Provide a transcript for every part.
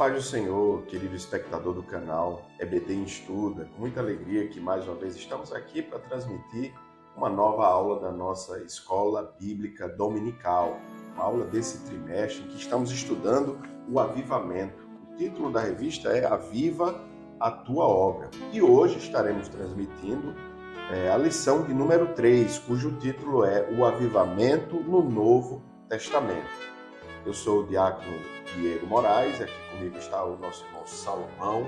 paz do Senhor, querido espectador do canal EBD em Estuda. Com muita alegria que mais uma vez estamos aqui para transmitir uma nova aula da nossa Escola Bíblica Dominical. Uma aula desse trimestre em que estamos estudando o avivamento. O título da revista é Aviva a Tua Obra. E hoje estaremos transmitindo a lição de número 3, cujo título é O Avivamento no Novo Testamento. Eu sou o diácono Diego Moraes, aqui comigo está o nosso irmão Salomão,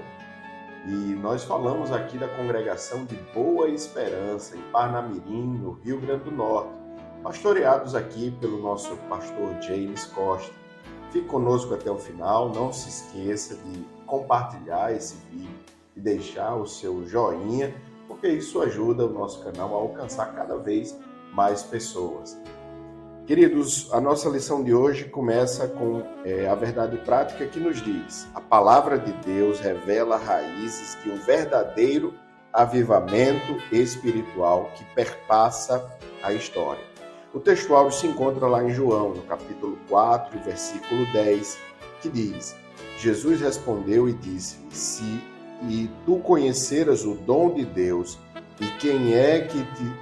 e nós falamos aqui da congregação de Boa Esperança, em Parnamirim, no Rio Grande do Norte, pastoreados aqui pelo nosso pastor James Costa. Fique conosco até o final, não se esqueça de compartilhar esse vídeo e deixar o seu joinha, porque isso ajuda o nosso canal a alcançar cada vez mais pessoas. Queridos, a nossa lição de hoje começa com a verdade prática que nos diz: a palavra de Deus revela raízes de um verdadeiro avivamento espiritual que perpassa a história. O textuário se encontra lá em João, no capítulo 4, versículo 10, que diz: Jesus respondeu e disse-lhe: Se tu conheceras o dom de Deus e quem é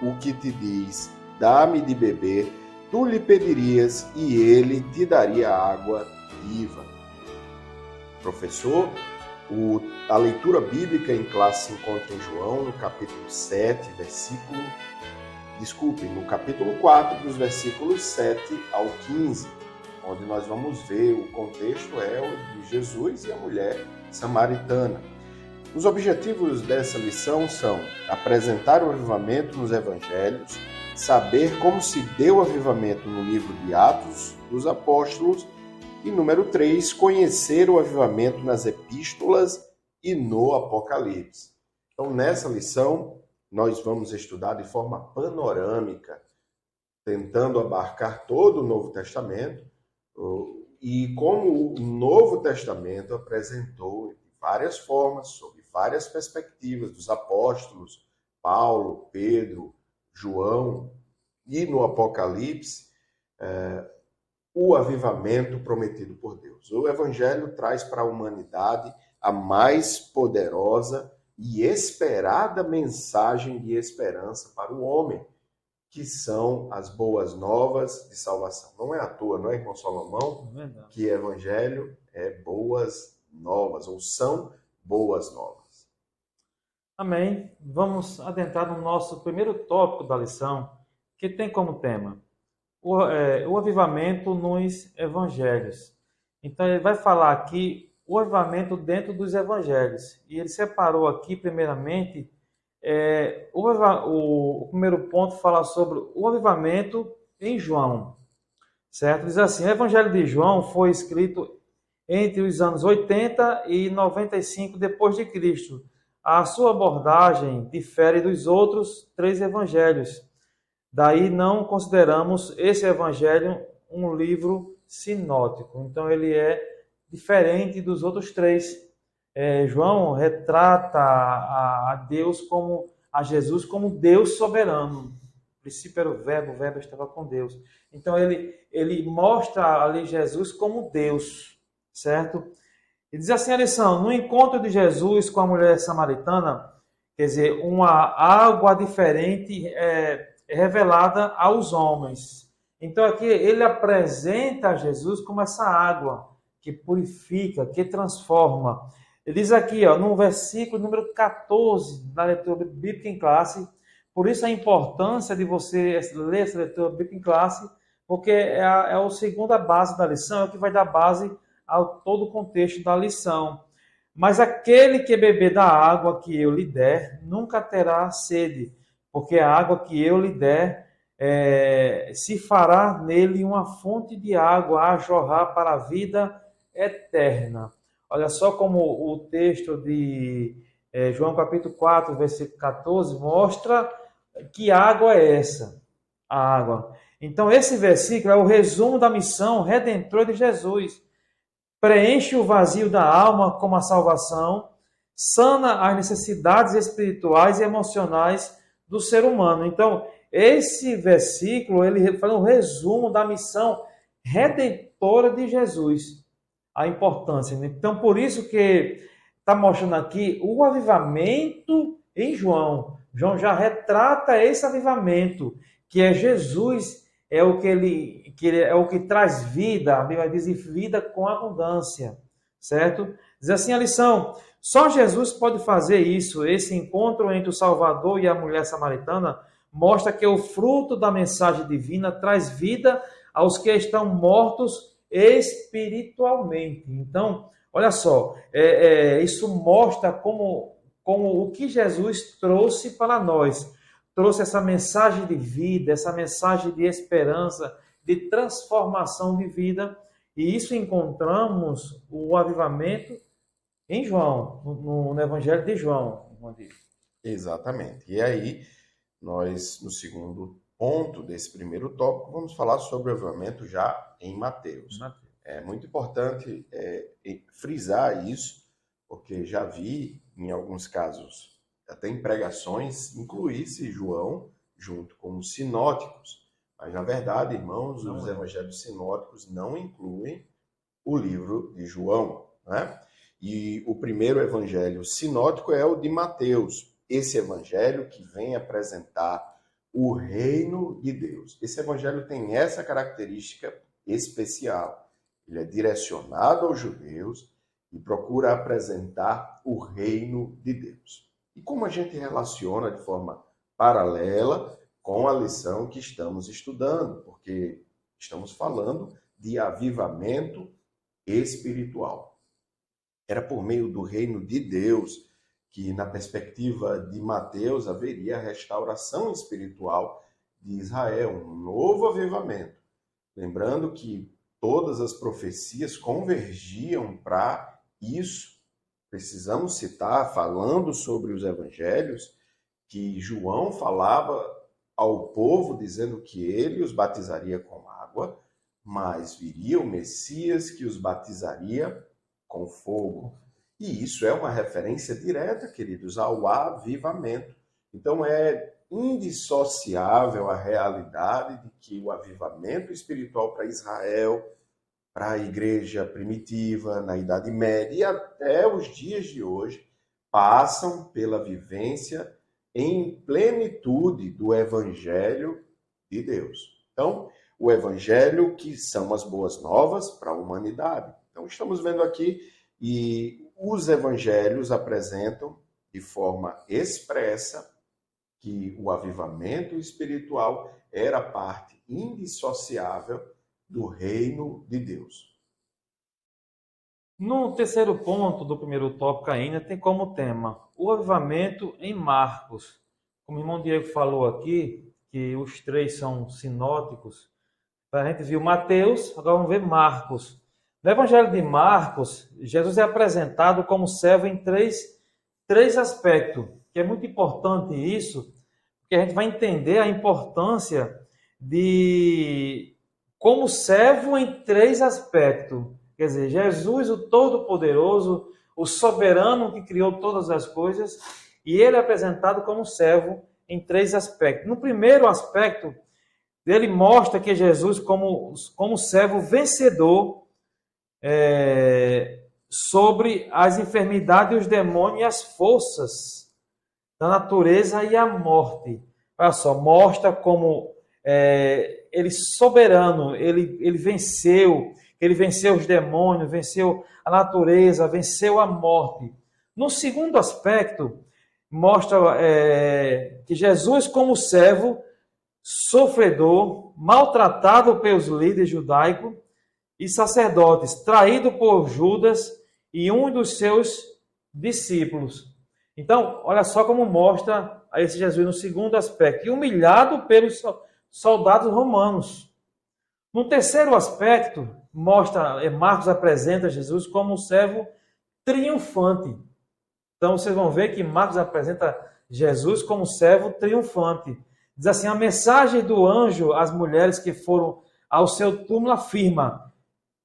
o que te diz, dá-me de beber, tu lhe pedirias e ele te daria água viva. Professor, a leitura bíblica em classe se encontra em João, no capítulo 4, dos versículos 7 ao 15, onde nós vamos ver o contexto o de Jesus e a mulher samaritana. Os objetivos dessa lição são apresentar o avivamento nos evangelhos, saber como se deu o avivamento no livro de Atos dos Apóstolos e, número 3, conhecer o avivamento nas epístolas e no Apocalipse. Então, nessa lição, nós vamos estudar de forma panorâmica, tentando abarcar todo o Novo Testamento e como o Novo Testamento apresentou de várias formas, sob várias perspectivas, dos apóstolos, Paulo, Pedro, João e no Apocalipse, o avivamento prometido por Deus. O Evangelho traz para a humanidade a mais poderosa e esperada mensagem de esperança para o homem, que são as boas novas de salvação. Não é à toa, não é, irmão Salomão? Que Evangelho é boas novas, ou são boas novas. Amém. Vamos adentrar no nosso primeiro tópico da lição, que tem como tema o avivamento nos evangelhos. Então, ele vai falar aqui o avivamento dentro dos evangelhos. E ele separou aqui, primeiramente, o primeiro ponto fala sobre o avivamento em João. Certo? Diz assim: o Evangelho de João foi escrito entre os anos 80 e 95 depois de Cristo. A sua abordagem difere dos outros 3 evangelhos. Daí não consideramos esse evangelho um livro sinótico. Então ele é diferente dos outros 3. João retrata a Deus a Jesus como Deus soberano. No princípio era o verbo estava com Deus. Então ele mostra ali Jesus como Deus, certo? E diz assim a lição: no encontro de Jesus com a mulher samaritana, quer dizer, uma água diferente é revelada aos homens. Então aqui ele apresenta Jesus como essa água que purifica, que transforma. Ele diz aqui, no versículo número 14 da leitura bíblica em classe: por isso a importância de você ler essa leitura bíblica em classe, porque é a segunda base da lição, é o que vai dar base ao todo o contexto da lição. Mas aquele que beber da água que eu lhe der, nunca terá sede, porque a água que eu lhe der se fará nele uma fonte de água a jorrar para a vida eterna. Olha só como o texto de João capítulo 4, versículo 14, mostra que água é essa, a água. Então esse versículo é o resumo da missão redentora de Jesus. Preenche o vazio da alma com a salvação, sana as necessidades espirituais e emocionais do ser humano. Então, esse versículo ele faz um resumo da missão redentora de Jesus. a importância. Então, por isso que está mostrando aqui o avivamento em João. João já retrata esse avivamento, que é Jesus, é o é o que traz vida, a Bíblia diz vida com abundância, certo? Diz assim a lição: só Jesus pode fazer isso. Esse encontro entre o Salvador e a mulher samaritana mostra que o fruto da mensagem divina traz vida aos que estão mortos espiritualmente. Então, olha só, isso mostra como o que Jesus trouxe para nós. Trouxe essa mensagem de vida, essa mensagem de esperança, de transformação de vida. E isso encontramos o avivamento em João, no Evangelho de João. Exatamente. E aí, nós, no segundo ponto desse primeiro tópico, vamos falar sobre o avivamento já em Mateus. É muito importante frisar isso, porque já vi, em alguns casos, até em pregações, incluir-se João junto com os sinóticos. Mas, na verdade, irmãos, os evangelhos sinóticos não incluem o livro de João, né? E o primeiro evangelho sinótico é o de Mateus, esse evangelho que vem apresentar o reino de Deus. Esse evangelho tem essa característica especial. Ele é direcionado aos judeus e procura apresentar o reino de Deus. E como a gente relaciona de forma paralela com a lição que estamos estudando, porque estamos falando de avivamento espiritual. Era por meio do reino de Deus que, na perspectiva de Mateus, haveria a restauração espiritual de Israel, um novo avivamento. Lembrando que todas as profecias convergiam para isso. Precisamos citar, falando sobre os evangelhos, que João falava ao povo, dizendo que ele os batizaria com água, mas viria o Messias que os batizaria com fogo. E isso é uma referência direta, queridos, ao avivamento. Então é indissociável a realidade de que o avivamento espiritual para Israel, para a igreja primitiva, na Idade Média e até os dias de hoje, passam pela vivência em plenitude do Evangelho de Deus. Então, o Evangelho que são as boas novas para a humanidade. Então, estamos vendo aqui e os Evangelhos apresentam de forma expressa que o avivamento espiritual era parte indissociável do reino de Deus. No terceiro ponto do primeiro tópico ainda tem como tema o avivamento em Marcos. Como o irmão Diego falou aqui, que os três são sinóticos, a gente viu Mateus, agora vamos ver Marcos. No Evangelho de Marcos, Jesus é apresentado como servo em três aspectos, que é muito importante isso, porque a gente vai entender a importância de como servo em três aspectos. Quer dizer, Jesus, o Todo-Poderoso, o soberano que criou todas as coisas, e ele é apresentado como servo em três aspectos. No primeiro aspecto, ele mostra que Jesus, como servo vencedor sobre as enfermidades, os demônios e as forças da natureza e a morte. Olha só, mostra como ele soberano, ele venceu os demônios, venceu a natureza, venceu a morte. No segundo aspecto, mostra que Jesus, como servo, sofredor, maltratado pelos líderes judaicos e sacerdotes, traído por Judas e um dos seus discípulos. Então, olha só como mostra a esse Jesus no segundo aspecto, e humilhado pelos soldados romanos. No terceiro aspecto, Marcos apresenta Jesus como um servo triunfante. Então, vocês vão ver que Marcos apresenta Jesus como um servo triunfante. Diz assim, a mensagem do anjo às mulheres que foram ao seu túmulo afirma,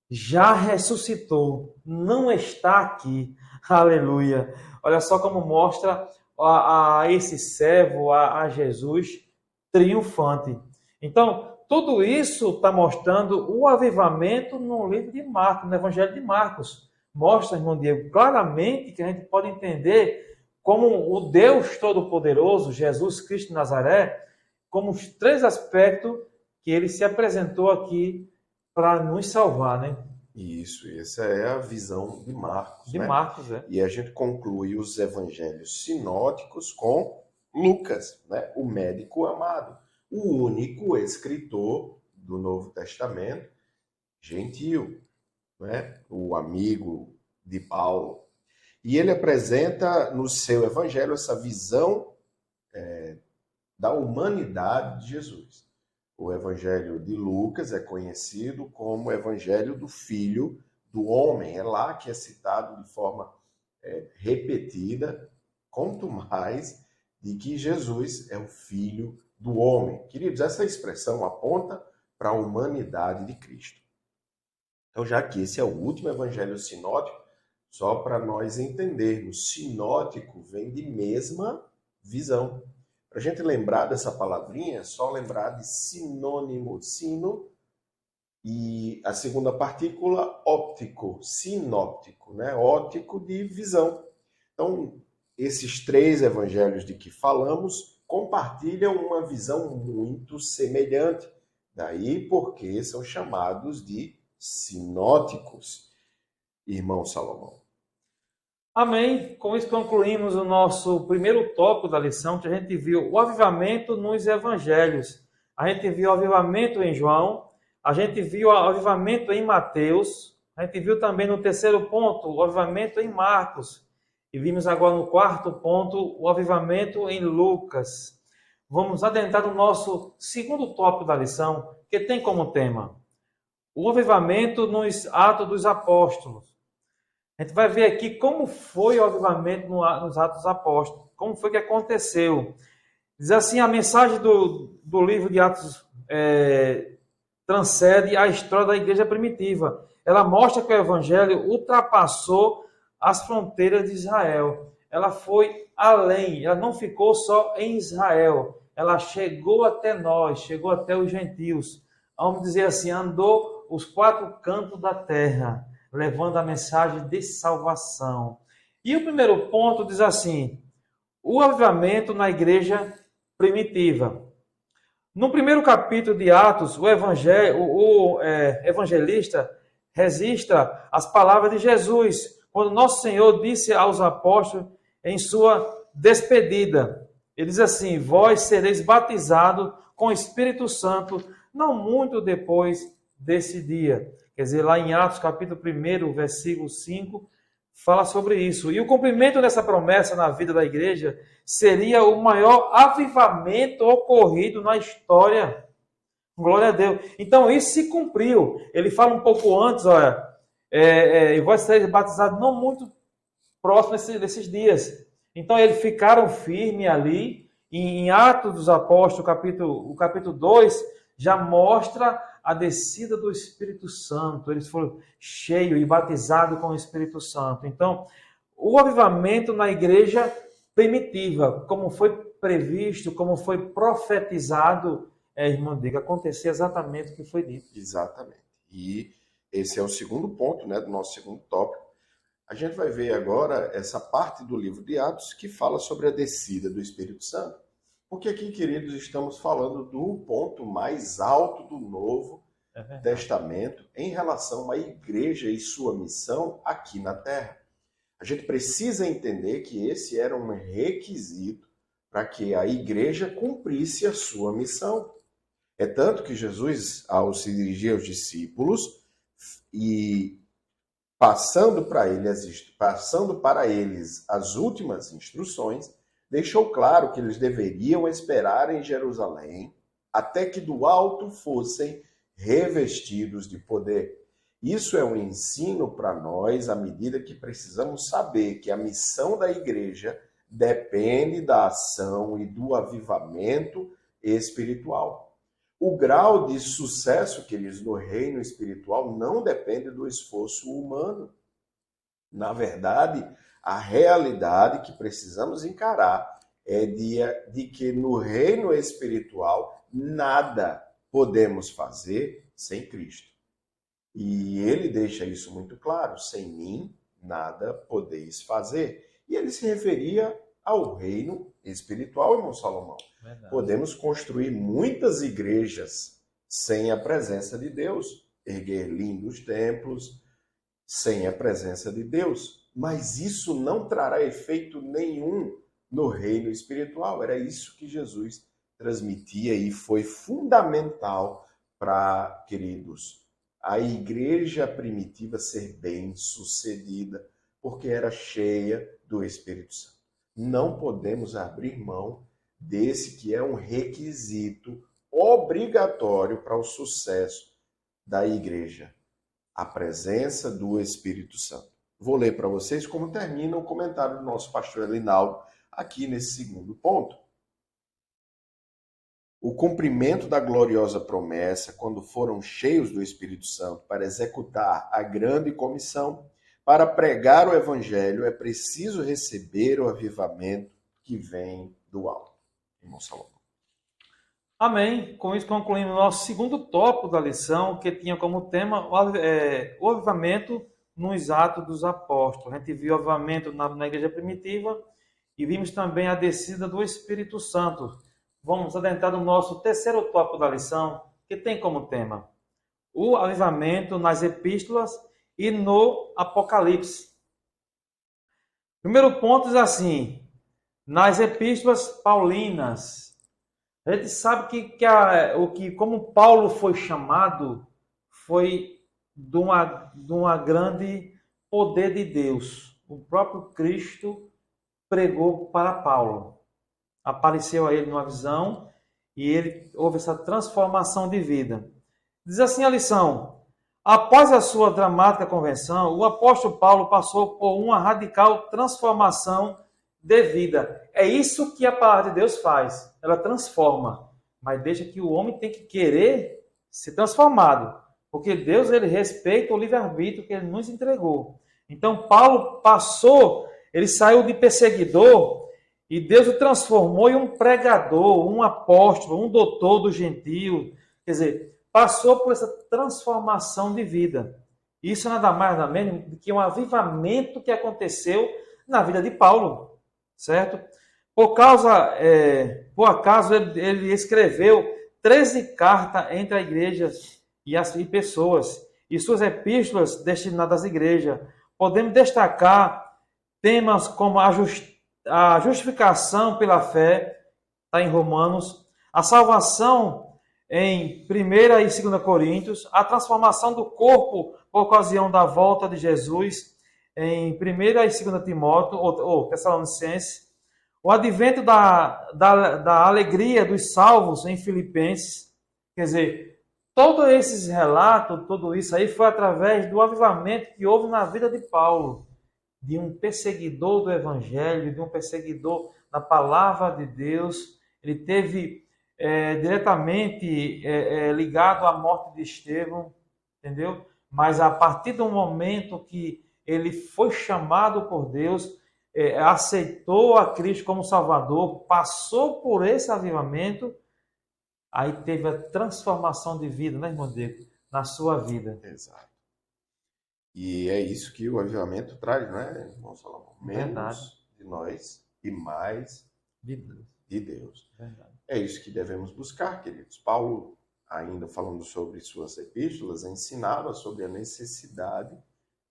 já ressuscitou, não está aqui. Aleluia. Olha só como mostra a esse servo, a Jesus triunfante. Então, tudo isso está mostrando o avivamento no livro de Marcos, no Evangelho de Marcos. Mostra, irmão Diego, claramente que a gente pode entender como o Deus Todo-Poderoso, Jesus Cristo de Nazaré, como os três aspectos que ele se apresentou aqui para nos salvar, né? Isso, essa é a visão de Marcos, De né? Marcos, é. E a gente conclui os evangelhos sinóticos com Lucas, né? O médico amado, o único escritor do Novo Testamento gentil, né? O amigo de Paulo. E ele apresenta no seu evangelho essa visão da humanidade de Jesus. O evangelho de Lucas é conhecido como o evangelho do Filho do Homem. É lá que é citado de forma repetida, quanto mais de que Jesus é o Filho do Homem. Queridos, essa expressão aponta para a humanidade de Cristo. Então, já que esse é o último evangelho sinótico, só para nós entendermos, sinótico vem de mesma visão. Para a gente lembrar dessa palavrinha, é só lembrar de sinônimo, sino, e a segunda partícula, óptico, sinóptico, né? Óptico de visão. Então, esses três evangelhos de que falamos compartilham uma visão muito semelhante. Daí porque são chamados de sinóticos, irmão Salomão. Amém. Com isso concluímos o nosso primeiro tópico da lição, que a gente viu o avivamento nos evangelhos. A gente viu o avivamento em João, a gente viu o avivamento em Mateus, a gente viu também no terceiro ponto o avivamento em Marcos. E vimos agora no quarto ponto o avivamento em Lucas. Vamos adentrar no nosso segundo tópico da lição, que tem como tema o avivamento nos Atos dos Apóstolos. A gente vai ver aqui como foi o avivamento nos Atos dos Apóstolos, como foi que aconteceu. Diz assim, a mensagem do livro de Atos transcende a história da igreja primitiva. Ela mostra que o evangelho ultrapassou as fronteiras de Israel. Ela foi além, ela não ficou só em Israel. Ela chegou até nós, chegou até os gentios. Vamos dizer assim, andou os quatro cantos da terra, levando a mensagem de salvação. E o primeiro ponto diz assim, o avivamento na igreja primitiva. No primeiro capítulo de Atos, o evangelista registra as palavras de Jesus, quando nosso Senhor disse aos apóstolos em sua despedida. Ele diz assim, vós sereis batizados com o Espírito Santo, não muito depois desse dia. Quer dizer, lá em Atos, capítulo 1, versículo 5, fala sobre isso. E o cumprimento dessa promessa na vida da igreja seria o maior avivamento ocorrido na história. Glória a Deus. Então, isso se cumpriu. Ele fala um pouco antes, olha, e vós sereis batizados não muito próximo desses dias. Então, eles ficaram firmes ali. E em Atos dos Apóstolos, o capítulo 2, já mostra a descida do Espírito Santo. Eles foram cheios e batizados com o Espírito Santo. Então, o avivamento na igreja primitiva, como foi previsto, como foi profetizado, irmão Diga, acontecer exatamente o que foi dito. Exatamente. E esse é o segundo ponto, né, do nosso segundo tópico. A gente vai ver agora essa parte do livro de Atos que fala sobre a descida do Espírito Santo. Porque aqui, queridos, estamos falando do ponto mais alto do Novo Testamento em relação à igreja e sua missão aqui na Terra. A gente precisa entender que esse era um requisito para que a igreja cumprisse a sua missão. É tanto que Jesus, ao se dirigir aos discípulos e passando para eles as últimas instruções, deixou claro que eles deveriam esperar em Jerusalém até que do alto fossem revestidos de poder. Isso é um ensino para nós à medida que precisamos saber que a missão da igreja depende da ação e do avivamento espiritual. O grau de sucesso, queridos, no reino espiritual não depende do esforço humano. Na verdade, a realidade que precisamos encarar é de que no reino espiritual nada podemos fazer sem Cristo. E ele deixa isso muito claro: sem mim nada podeis fazer. E ele se referia ao reino espiritual, irmão Salomão. Verdade. Podemos construir muitas igrejas sem a presença de Deus, erguer lindos templos sem a presença de Deus, mas isso não trará efeito nenhum no reino espiritual. Era isso que Jesus transmitia e foi fundamental para, queridos, a igreja primitiva ser bem-sucedida, porque era cheia do Espírito Santo. Não podemos abrir mão desse que é um requisito obrigatório para o sucesso da igreja, a presença do Espírito Santo. Vou ler para vocês como termina o comentário do nosso pastor Elinaldo aqui nesse segundo ponto. O cumprimento da gloriosa promessa, quando foram cheios do Espírito Santo para executar a grande comissão, para pregar o Evangelho, é preciso receber o avivamento que vem do alto. Irmão Salomão. Amém. Com isso concluímos o nosso segundo tópico da lição, que tinha como tema o avivamento nos Atos dos Apóstolos. A gente viu o avivamento na igreja primitiva e vimos também a descida do Espírito Santo. Vamos adentrar no nosso terceiro tópico da lição, que tem como tema o avivamento nas epístolas e no Apocalipse. Primeiro ponto diz assim: nas epístolas paulinas, a gente sabe que como Paulo foi chamado foi de uma grande poder de Deus. O próprio Cristo pregou para Paulo. Apareceu a ele numa visão e houve essa transformação de vida. Diz assim a lição: após a sua dramática conversão, o apóstolo Paulo passou por uma radical transformação de vida. É isso que a palavra de Deus faz. Ela transforma, mas deixa que o homem tem que querer ser transformado, porque Deus ele respeita o livre-arbítrio que ele nos entregou. Então Paulo ele saiu de perseguidor e Deus o transformou em um pregador, um apóstolo, um doutor dos gentios. Quer dizer, passou por essa transformação de vida. Isso nada mais nada menos do que um avivamento que aconteceu na vida de Paulo, certo? Por acaso ele escreveu 13 cartas entre a igreja e pessoas, e suas epístolas destinadas às igrejas. Podemos destacar temas como a justificação pela fé, está em Romanos, a salvação em 1 e 2 Coríntios, a transformação do corpo por ocasião da volta de Jesus em 1 e 2 Timóteo, ou Tessalonicenses, o advento da alegria dos salvos em Filipenses. Quer dizer, todos esses relatos, tudo isso aí foi através do avivamento que houve na vida de Paulo, de um perseguidor do Evangelho, de um perseguidor da palavra de Deus. Ele teve diretamente ligado à morte de Estevão, entendeu? Mas a partir do momento que ele foi chamado por Deus, aceitou a Cristo como Salvador, passou por esse avivamento, aí teve a transformação de vida, né, irmão Diego? Na sua vida. Exato. E é isso que o avivamento traz, não é, irmão Salomão? Menos Verdade. de nós e mais De Deus. de Deus. Verdade. É isso que devemos buscar, queridos. Paulo, ainda falando sobre suas epístolas, ensinava sobre a necessidade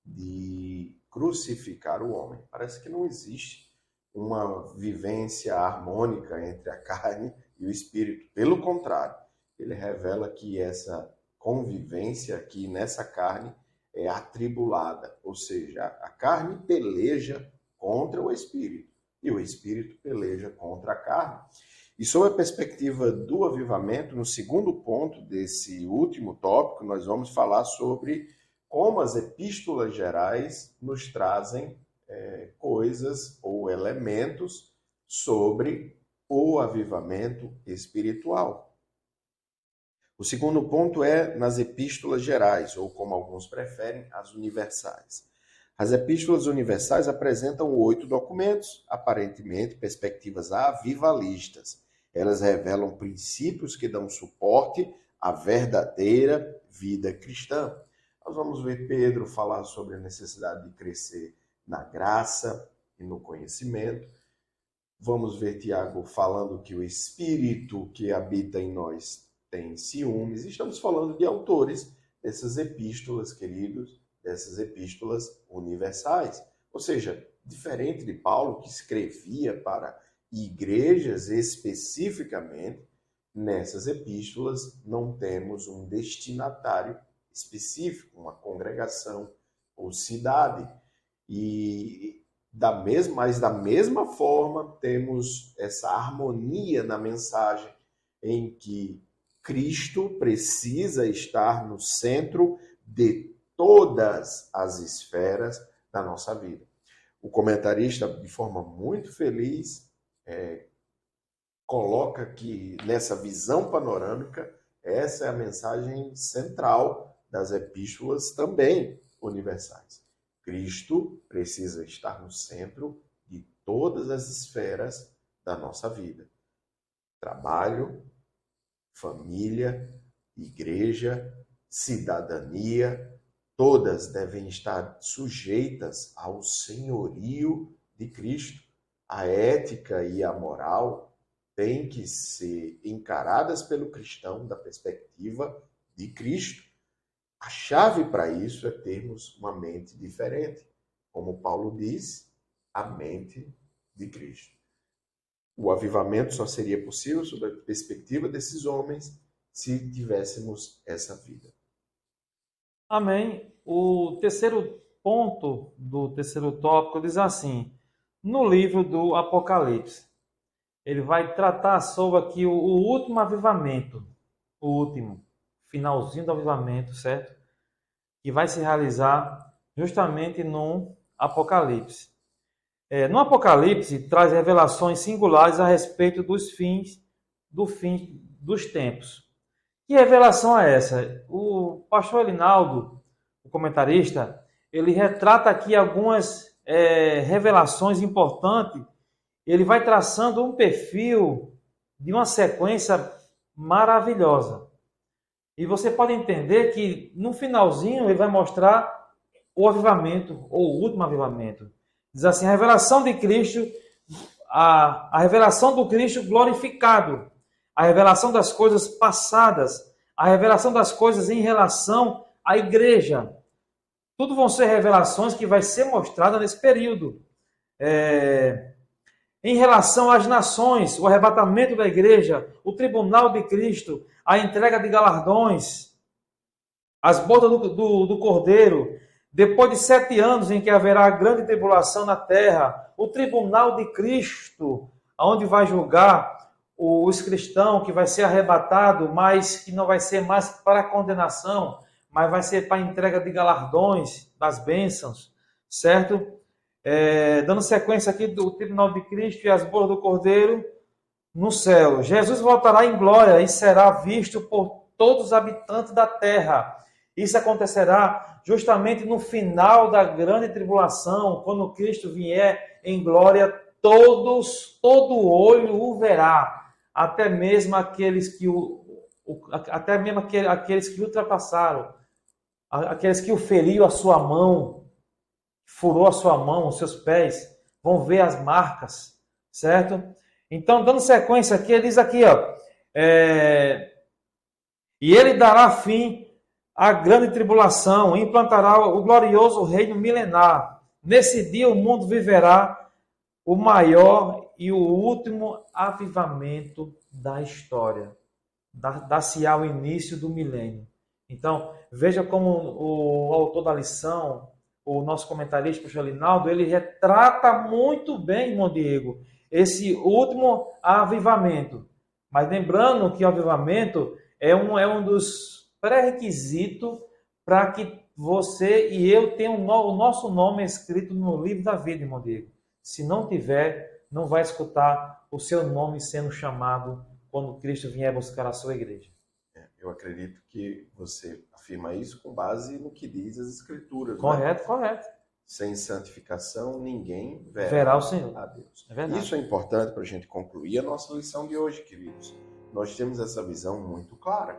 de crucificar o homem. Parece que não existe uma vivência harmônica entre a carne e o espírito. Pelo contrário, ele revela que essa convivência aqui nessa carne é atribulada, ou seja, a carne peleja contra o espírito e o espírito peleja contra a carne. E sob a perspectiva do avivamento, no segundo ponto desse último tópico, nós vamos falar sobre como as epístolas gerais nos trazem coisas ou elementos sobre o avivamento espiritual. O segundo ponto é nas epístolas gerais, ou como alguns preferem, as universais. As epístolas universais apresentam 8 documentos, aparentemente perspectivas avivalistas. Elas revelam princípios que dão suporte a verdadeira vida cristã. Nós vamos ver Pedro falar sobre a necessidade de crescer na graça e no conhecimento. Vamos ver Tiago falando que o Espírito que habita em nós tem ciúmes. Estamos falando de autores dessas epístolas, queridos, dessas epístolas universais. Ou seja, diferente de Paulo, que escrevia para igrejas especificamente, nessas epístolas não temos um destinatário específico, uma congregação ou cidade. Mas da mesma forma temos essa harmonia na mensagem em que Cristo precisa estar no centro de todas as esferas da nossa vida. O comentarista, de forma muito feliz, coloca que nessa visão panorâmica, essa é a mensagem central das epístolas também universais. Cristo precisa estar no centro de todas as esferas da nossa vida. Trabalho, família, igreja, cidadania, todas devem estar sujeitas ao senhorio de Cristo. A ética e a moral têm que ser encaradas pelo cristão da perspectiva de Cristo. A chave para isso é termos uma mente diferente. Como Paulo diz, a mente de Cristo. O avivamento só seria possível sob a perspectiva desses homens se tivéssemos essa vida. Amém. O terceiro ponto do terceiro tópico diz assim: no livro do Apocalipse, ele vai tratar sobre aqui o último avivamento, o último, finalzinho do avivamento, certo? Que vai se realizar justamente no Apocalipse. No Apocalipse, traz revelações singulares a respeito dos fins, do fim dos tempos. Que revelação é essa? O pastor Elinaldo, o comentarista, ele retrata aqui algumas revelações importantes. Ele vai traçando um perfil de uma sequência maravilhosa. E você pode entender que no finalzinho ele vai mostrar o avivamento, ou o último avivamento. Diz assim, a revelação de Cristo, a revelação do Cristo glorificado, a revelação das coisas passadas, a revelação das coisas em relação à igreja. Tudo vão ser revelações que vai ser mostrada nesse período. Em relação às nações, o arrebatamento da igreja, o tribunal de Cristo, a entrega de galardões, as bodas do Cordeiro, depois de 7 anos em que haverá grande tribulação na terra, o tribunal de Cristo, onde vai julgar os cristãos, que vai ser arrebatado, mas que não vai ser mais para a condenação, mas vai ser para a entrega de galardões, das bênçãos, certo? Dando sequência aqui do tribunal de Cristo e as bodas do Cordeiro no céu. Jesus voltará em glória e será visto por todos os habitantes da terra. Isso acontecerá justamente no final da grande tribulação, quando Cristo vier em glória, todo olho o verá, até mesmo aqueles que aqueles que ultrapassaram, aqueles que o feriu a sua mão, furou a sua mão, os seus pés, vão ver as marcas, certo? Então, dando sequência aqui, ele diz aqui, e ele dará fim à grande tribulação, implantará o glorioso reino milenar. Nesse dia o mundo viverá o maior e o último avivamento da história. Dar-se-á o início do milênio. Então, veja como o autor da lição, o nosso comentarista, o pastor Linaldo, ele retrata muito bem, irmão Diego, esse último avivamento. Mas lembrando que o avivamento é um dos pré-requisitos para que você e eu tenham o nosso nome escrito no livro da vida, irmão Diego. Se não tiver, não vai escutar o seu nome sendo chamado quando Cristo vier buscar a sua igreja. Eu acredito que você afirma isso com base no que diz as Escrituras. Correto, né? Correto. Sem santificação, ninguém verá o Senhor. A Deus. É Isso é importante para a gente concluir a nossa lição de hoje, queridos. Nós temos essa visão muito clara.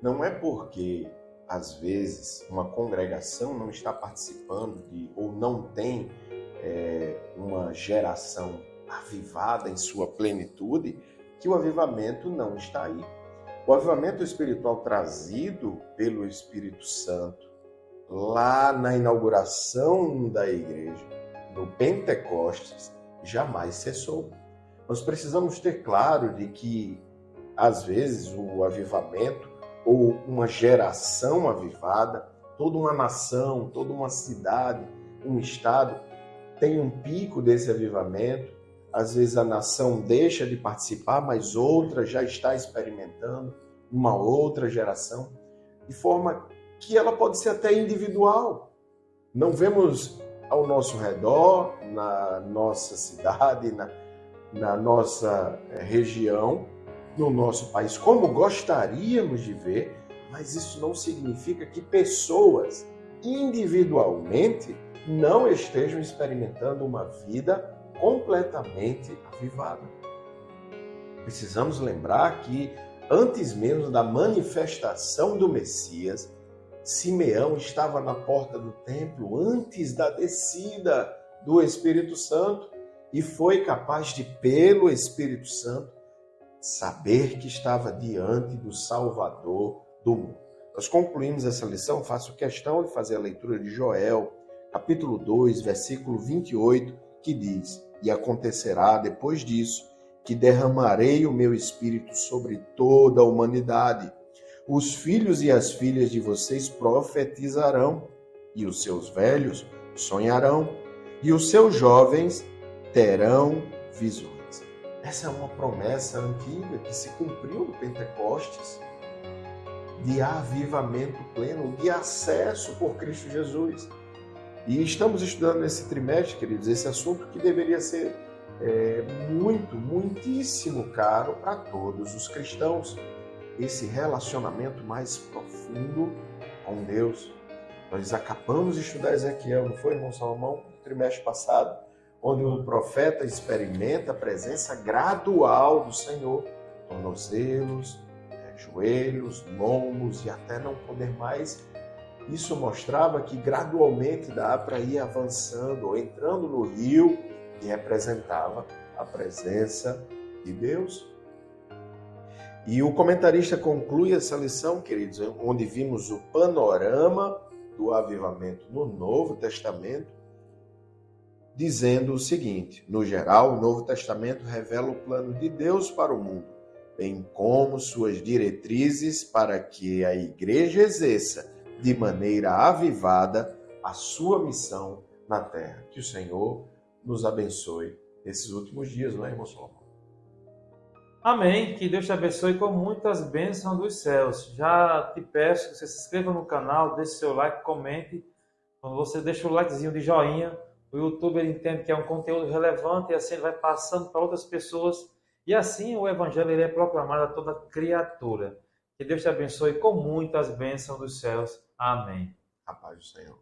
Não é porque, às vezes, uma congregação não está participando ou não tem uma geração avivada em sua plenitude, que o avivamento não está aí. O avivamento espiritual trazido pelo Espírito Santo lá na inauguração da igreja, no Pentecostes, jamais cessou. Nós precisamos ter claro de que, às vezes, o avivamento ou uma geração avivada, toda uma nação, toda uma cidade, um estado, tem um pico desse avivamento. Às vezes a nação deixa de participar, mas outra já está experimentando, uma outra geração, de forma que ela pode ser até individual. Não vemos ao nosso redor, na nossa cidade, na nossa região, no nosso país, como gostaríamos de ver, mas isso não significa que pessoas individualmente não estejam experimentando uma vida completamente avivada. Precisamos lembrar que antes mesmo da manifestação do Messias, Simeão estava na porta do templo antes da descida do Espírito Santo e foi capaz de, pelo Espírito Santo, saber que estava diante do Salvador do mundo. Nós concluímos essa lição, faço questão de fazer a leitura de Joel, capítulo 2, versículo 28, que diz: E acontecerá depois disso, que derramarei o meu espírito sobre toda a humanidade. Os filhos e as filhas de vocês profetizarão, e os seus velhos sonharão, e os seus jovens terão visões. Essa é uma promessa antiga que se cumpriu no Pentecostes, de avivamento pleno, de acesso por Cristo Jesus. E estamos estudando nesse trimestre, queridos, esse assunto que deveria ser muitíssimo caro para todos os cristãos. Esse relacionamento mais profundo com Deus. Nós acabamos de estudar Ezequiel, não foi, irmão Salomão, no trimestre passado, onde o profeta experimenta a presença gradual do Senhor, tornozelos, joelhos, lombos e até não poder mais. Isso mostrava que gradualmente dá para ir avançando ou entrando no rio que representava a presença de Deus. E o comentarista conclui essa lição, queridos, onde vimos o panorama do avivamento no Novo Testamento, dizendo o seguinte: no geral, o Novo Testamento revela o plano de Deus para o mundo, bem como suas diretrizes para que a igreja exerça de maneira avivada a sua missão na terra. Que o Senhor nos abençoe nesses últimos dias, não é, irmão Salomão? Amém. Que Deus te abençoe com muitas bênçãos dos céus. Já te peço que você se inscreva no canal, deixe seu like, comente. Quando você deixa o likezinho de joinha, o YouTube ele entende que é um conteúdo relevante e assim ele vai passando para outras pessoas. E assim o Evangelho ele é proclamado a toda criatura. Que Deus te abençoe com muitas bênçãos dos céus. Amém. A paz do Senhor.